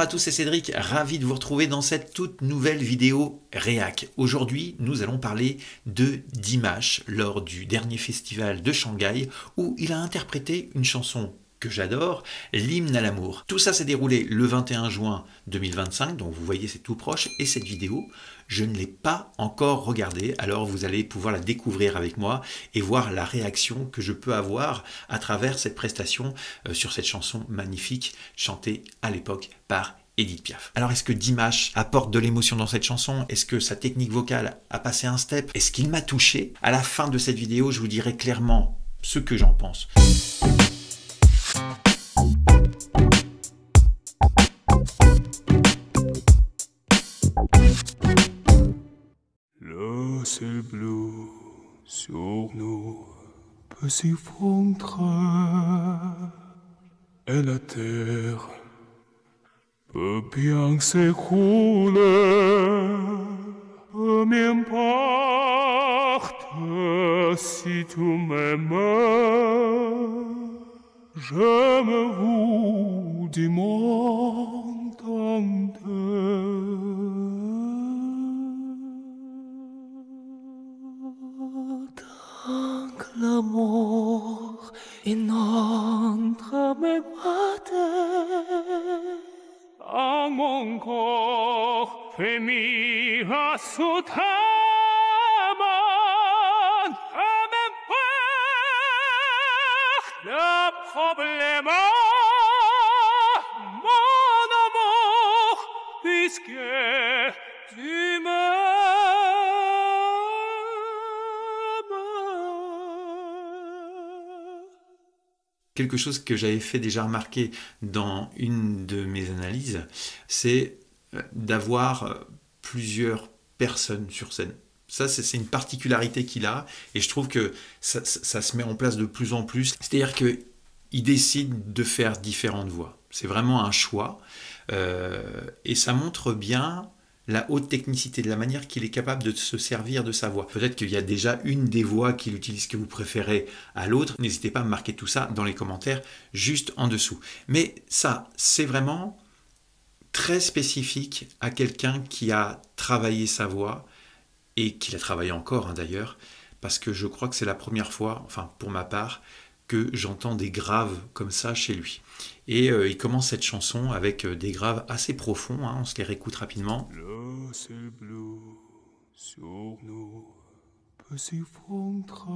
à tous, c'est Cédric, ravi de vous retrouver dans cette toute nouvelle vidéo réac. Aujourd'hui, nous allons parler de Dimash lors du dernier festival de Shanghai où il a interprété une chanson que j'adore, l'hymne à l'amour. Tout ça s'est déroulé le 21 juin 2025, donc vous voyez c'est tout proche, et cette vidéo, je ne l'ai pas encore regardée, alors vous allez pouvoir la découvrir avec moi et voir la réaction que je peux avoir à travers cette prestation sur cette chanson magnifique chantée à l'époque par Edith Piaf. Alors est-ce que Dimash apporte de l'émotion dans cette chanson? Est-ce que sa technique vocale a passé un step? Est-ce qu'il m'a touché? À la fin de cette vidéo, je vous dirai clairement ce que j'en pense. Le ciel bleu sur nous peut s'y fondre et la terre peut bien s'écrouler. Peu m'importe si tu m'aimes, j'aime-vous du monde entier. L'amour inonde mes mains, dans mon corps frémit à sous ta main. Le problème, mon amour, puisque tu Quelque chose que j'avais fait déjà remarquer dans une de mes analyses, c'est d'avoir plusieurs personnes sur scène. Ça, c'est une particularité qu'il a, et je trouve que ça se met en place de plus en plus. C'est-à-dire qu'il décide de faire différentes voix. C'est vraiment un choix, et ça montre bien la haute technicité, de la manière qu'il est capable de se servir de sa voix. Peut-être qu'il y a déjà une des voix qu'il utilise que vous préférez à l'autre. N'hésitez pas à me marquer tout ça dans les commentaires, juste en dessous. Mais ça, c'est vraiment très spécifique à quelqu'un qui a travaillé sa voix, et qui l'a travaillé encore d'ailleurs, parce que je crois que c'est la première fois, enfin pour ma part, que j'entends des graves comme ça chez lui. Et il commence cette chanson avec des graves assez profonds, on se les réécoute rapidement. Le ciel bleu sur nous peut s'y fondre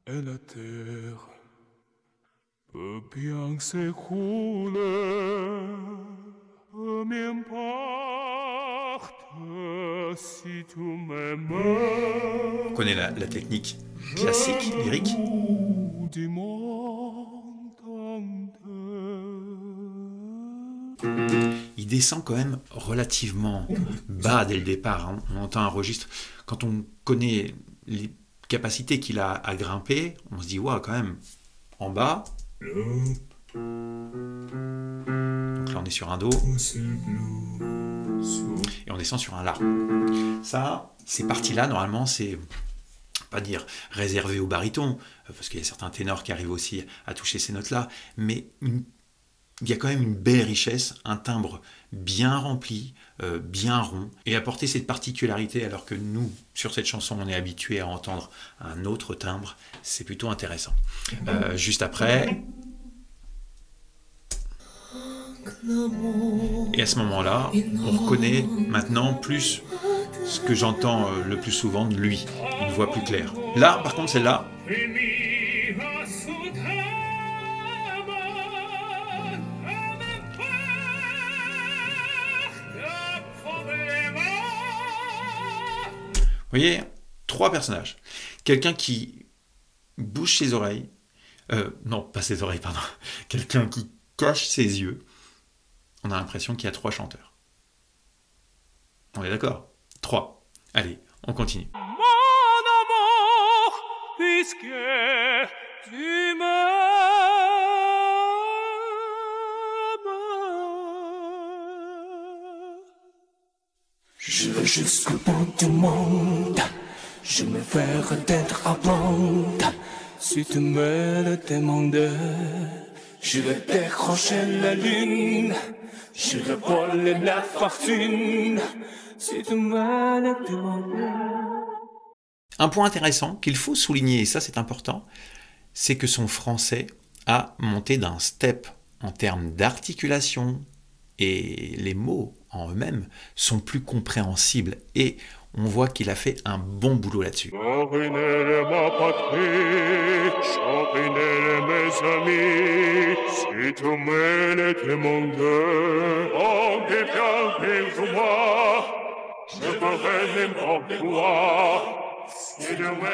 et la terre peut bien s'écrouler. Peu m'importe si tu m'aimes. On connaît la technique classique, lyrique. Du monde entier. Il descend quand même relativement bas dès le départ. On entend un registre. Quand on connaît les capacités qu'il a à grimper, on se dit, waouh, quand même, en bas. Donc là, on est sur un Do. Et on descend sur un La. Ça, ces parties-là, normalement, c'est pas dire réservé au baryton, parce qu'il y a certains ténors qui arrivent aussi à toucher ces notes-là, mais il y a quand même une belle richesse, un timbre bien rempli, bien rond, et apporter cette particularité alors que nous, sur cette chanson, on est habitué à entendre un autre timbre, c'est plutôt intéressant. Juste après... Et à ce moment-là, on reconnaît maintenant plus ce que j'entends le plus souvent de lui, une voix plus claire. Là, par contre, celle-là, vous voyez, trois personnages. Quelqu'un qui bouge ses oreilles, non, pas ses oreilles, pardon, quelqu'un qui cache ses yeux. On a l'impression qu'il y a trois chanteurs. On est d'accord? Trois. Allez, on continue. Mon amour, puisque tu m'aimes. Je vais jusqu'au bout du monde, je me ferai d'être à blonde. Si tu me le demandais, Je vais décrocher la lune, je vais voler la fortune, si tu me le demandes. Un point intéressant qu'il faut souligner, et ça c'est important, c'est que son français a monté d'un step en termes d'articulation et les mots en eux-mêmes sont plus compréhensibles et on voit qu'il a fait un bon boulot là-dessus. Champiner ma patrie, champiner mes amis, si tu me le demandes, en défiant pour moi, je ferai n'importe quoi, si tu me le demandes.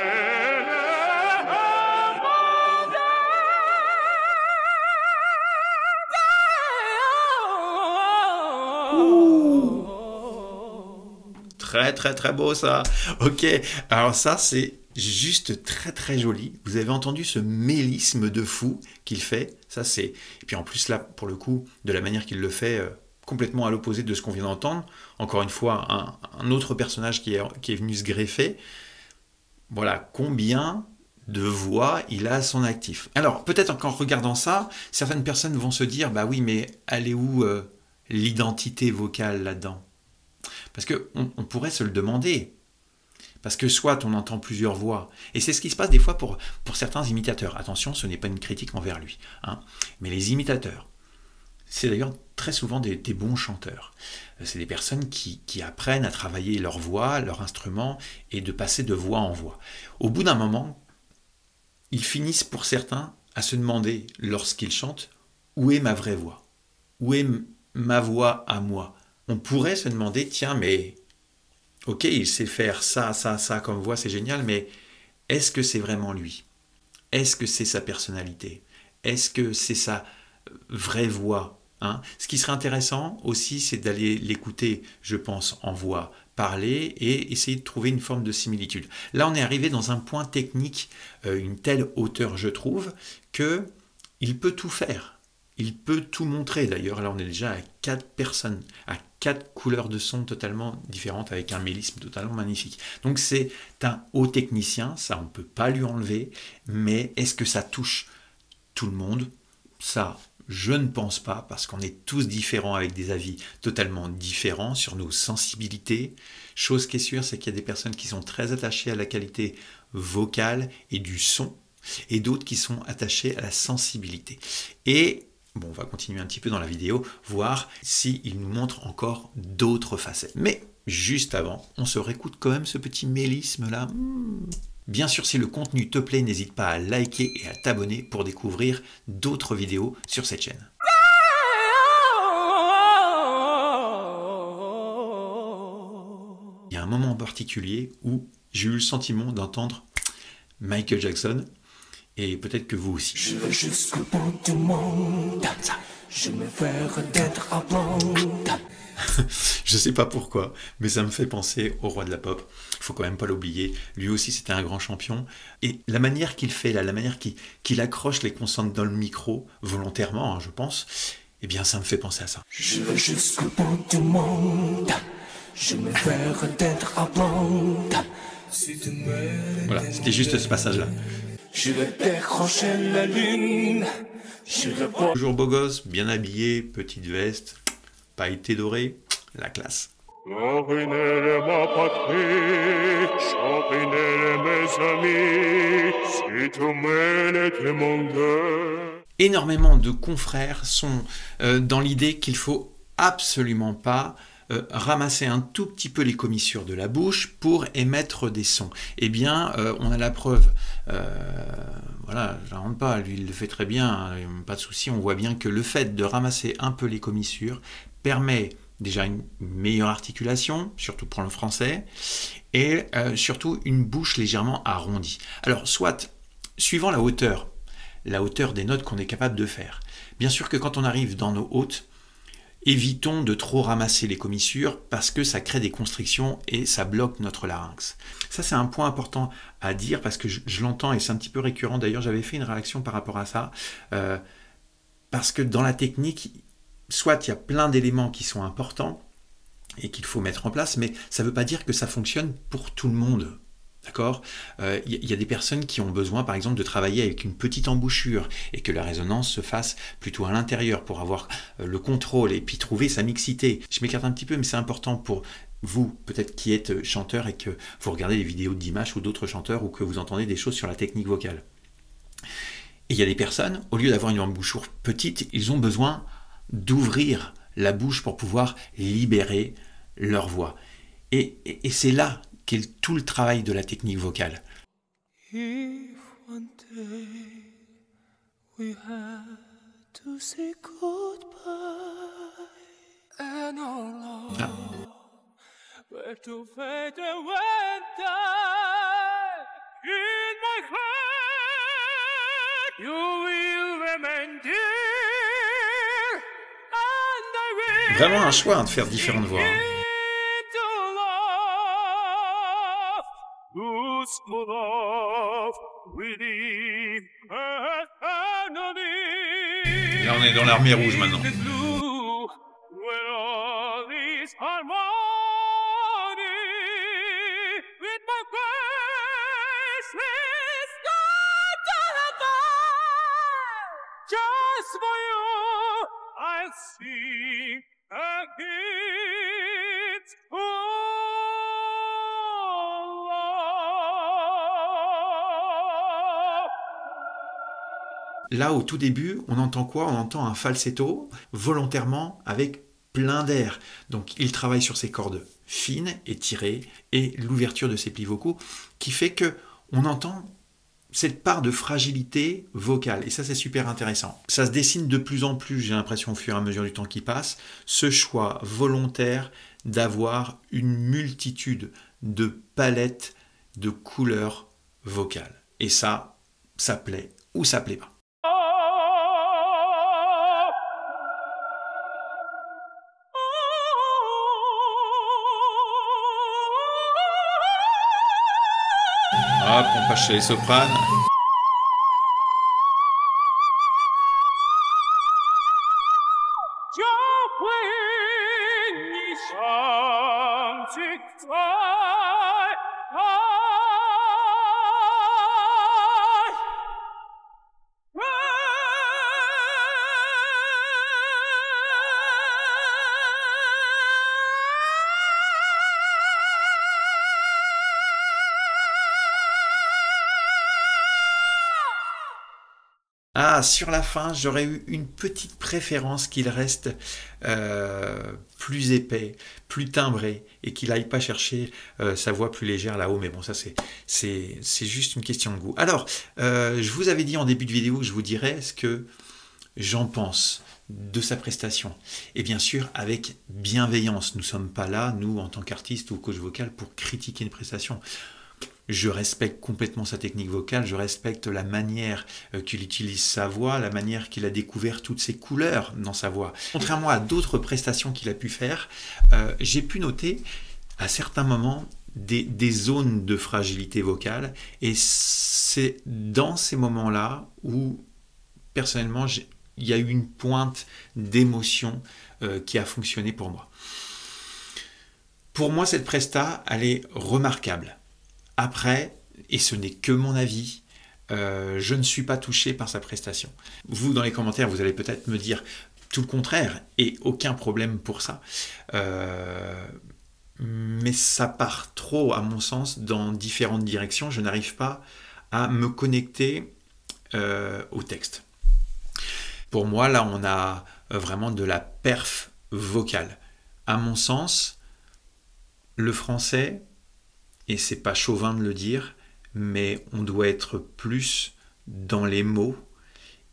Très très très beau ça. Ok, alors ça c'est juste très très joli. Vous avez entendu ce mélisme de fou qu'il fait. Ça c'est. Et puis en plus là, pour le coup, de la manière qu'il le fait, complètement à l'opposé de ce qu'on vient d'entendre. Encore une fois, un autre personnage qui est venu se greffer. Voilà, combien de voix il a à son actif. Alors peut-être qu'en regardant ça, certaines personnes vont se dire, bah oui, mais elle est où l'identité vocale là-dedans? Parce qu'on pourrait se le demander. Parce que soit on entend plusieurs voix, et c'est ce qui se passe des fois pour certains imitateurs. Attention, ce n'est pas une critique envers lui. Hein. Mais les imitateurs, c'est d'ailleurs très souvent des bons chanteurs. C'est des personnes qui apprennent à travailler leur voix, leur instrument, et de passer de voix en voix. Au bout d'un moment, ils finissent pour certains à se demander, lorsqu'ils chantent, où est ma vraie voix? Où est ma voix à moi? On pourrait se demander, tiens, mais ok, il sait faire ça, ça, ça comme voix, c'est génial, mais est-ce que c'est vraiment lui? Est-ce que c'est sa personnalité? Est-ce que c'est sa vraie voix? Hein? Ce qui serait intéressant aussi, c'est d'aller l'écouter, je pense, en voix parler et essayer de trouver une forme de similitude. Là, on est arrivé dans un point technique, une telle hauteur, je trouve, qu'il peut tout faire. Il peut tout montrer. D'ailleurs, là, on est déjà à 4 personnes, à 4 couleurs de son totalement différentes, avec un mélisme totalement magnifique. Donc, c'est un haut technicien, ça, on ne peut pas lui enlever, mais est-ce que ça touche tout le monde? Ça, je ne pense pas, parce qu'on est tous différents, avec des avis totalement différents sur nos sensibilités. Chose qui est sûre, c'est qu'il y a des personnes qui sont très attachées à la qualité vocale et du son, et d'autres qui sont attachées à la sensibilité. Et bon, on va continuer un petit peu dans la vidéo, voir s'il nous montre encore d'autres facettes. Mais juste avant, on se réécoute quand même ce petit mélisme là. Bien sûr, si le contenu te plaît, n'hésite pas à liker et à t'abonner pour découvrir d'autres vidéos sur cette chaîne. Il y a un moment en particulier où j'ai eu le sentiment d'entendre Michael Jackson. Et peut-être que vous aussi. Je vais jusqu'au bout du monde. Je me ferai d'être à blonde. Je sais pas pourquoi, mais ça me fait penser au roi de la pop. Il faut quand même pas l'oublier. Lui aussi, c'était un grand champion. Et la manière qu'il fait là, la manière qu'il accroche les consonnes dans le micro, volontairement, hein, je pense, eh bien, ça me fait penser à ça. Je vais jusqu'au bout du monde. Je me ferai d'être à blonde. Si tu me... Voilà, c'était juste ce passage-là. Je vais décrocher la lune. Je vais voler. Toujours beau gosse, bien habillé, petite veste, pailleté dorée, la classe. Champiner ma patrie, champiner mes amis, si tu me le demandes. Énormément de confrères sont dans l'idée qu'il faut absolument pas ramasser un tout petit peu les commissures de la bouche pour émettre des sons. Eh bien, on a la preuve. Voilà, je n'invente pas, lui il le fait très bien, hein, pas de souci. On voit bien que le fait de ramasser un peu les commissures permet déjà une meilleure articulation, surtout pour le français, et surtout une bouche légèrement arrondie. Alors, soit, suivant la hauteur des notes qu'on est capable de faire. Bien sûr que quand on arrive dans nos hautes, évitons de trop ramasser les commissures parce que ça crée des constrictions et ça bloque notre larynx. Ça, c'est un point important à dire parce que je l'entends et c'est un petit peu récurrent. D'ailleurs, j'avais fait une réaction par rapport à ça parce que dans la technique, soit il y a plein d'éléments qui sont importants et qu'il faut mettre en place, mais ça ne veut pas dire que ça fonctionne pour tout le monde. D'accord ? Y a des personnes qui ont besoin, par exemple, de travailler avec une petite embouchure et que la résonance se fasse plutôt à l'intérieur pour avoir le contrôle et puis trouver sa mixité. Je m'écarte un petit peu, mais c'est important pour vous, peut-être qui êtes chanteur et que vous regardez des vidéos d'Imash ou d'autres chanteurs ou que vous entendez des choses sur la technique vocale. Et il y a des personnes, au lieu d'avoir une embouchure petite, ils ont besoin d'ouvrir la bouche pour pouvoir libérer leur voix. Et c'est là qu'est tout le travail de la technique vocale. If one day we had to say goodbye and our love were to fade away and die in my heart, you will remain dear and I will. Vraiment un choix de faire différentes voix. Là, on est dans l'armée rouge maintenant. Là, au tout début, on entend quoi? On entend un falsetto, volontairement, avec plein d'air. Donc, il travaille sur ses cordes fines, étirées, et l'ouverture de ses plis vocaux, qui fait que on entend cette part de fragilité vocale. Et ça, c'est super intéressant. Ça se dessine de plus en plus, j'ai l'impression, au fur et à mesure du temps qui passe, ce choix volontaire d'avoir une multitude de palettes de couleurs vocales. Et ça plaît ou ça plaît pas. Hop, on passe chez les sopranes. Ah, sur la fin, j'aurais eu une petite préférence qu'il reste plus épais, plus timbré, et qu'il n'aille pas chercher sa voix plus légère là-haut. Mais bon, ça c'est juste une question de goût. Alors, je vous avais dit en début de vidéo que je vous dirais ce que j'en pense de sa prestation. Et bien sûr, avec bienveillance. Nous ne sommes pas là, nous, en tant qu'artistes ou coach vocal, pour critiquer une prestation. Je respecte complètement sa technique vocale, je respecte la manière qu'il utilise sa voix, la manière qu'il a découvert toutes ses couleurs dans sa voix. Contrairement à d'autres prestations qu'il a pu faire, j'ai pu noter à certains moments des zones de fragilité vocale, et c'est dans ces moments-là où, personnellement, il y a eu une pointe d'émotion qui a fonctionné pour moi. Pour moi, cette presta, elle est remarquable. Après, et ce n'est que mon avis, je ne suis pas touché par sa prestation. Vous, dans les commentaires, vous allez peut-être me dire tout le contraire, et aucun problème pour ça. Mais ça part trop, à mon sens, dans différentes directions. Je n'arrive pas à me connecter au texte. Pour moi, là, on a vraiment de la perf vocale. À mon sens, le français... Et c'est pas chauvin de le dire, mais on doit être plus dans les mots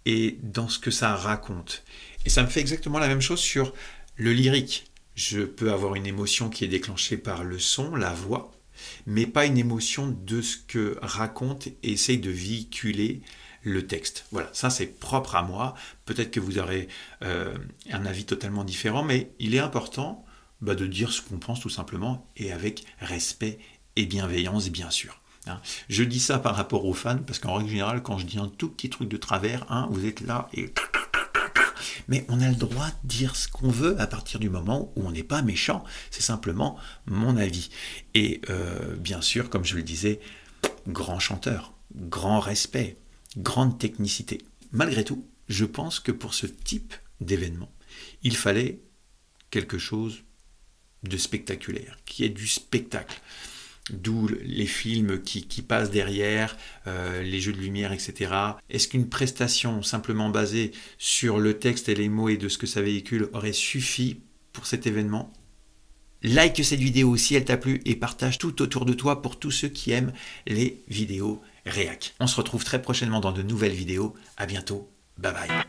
et dans ce que ça raconte. Et ça me fait exactement la même chose sur le lyrique. Je peux avoir une émotion qui est déclenchée par le son, la voix, mais pas une émotion de ce que raconte et essaye de véhiculer le texte. Voilà, ça c'est propre à moi. Peut-être que vous aurez un avis totalement différent, mais il est important de dire ce qu'on pense tout simplement, et avec respect et bienveillance, bien sûr. Je dis ça par rapport aux fans, parce qu'en règle générale, quand je dis un tout petit truc de travers, vous êtes là et... mais on a le droit de dire ce qu'on veut à partir du moment où on n'est pas méchant. C'est simplement mon avis. Et bien sûr, comme je le disais, grand chanteur, grand respect, grande technicité. Malgré tout, je pense que pour ce type d'événement, il fallait quelque chose de spectaculaire, qui est du spectacle. D'où les films qui passent derrière, les jeux de lumière, etc. Est-ce qu'une prestation simplement basée sur le texte et les mots et de ce que ça véhicule aurait suffi pour cet événement ? Like cette vidéo si elle t'a plu et partage tout autour de toi pour tous ceux qui aiment les vidéos réac. On se retrouve très prochainement dans de nouvelles vidéos. À bientôt. Bye bye.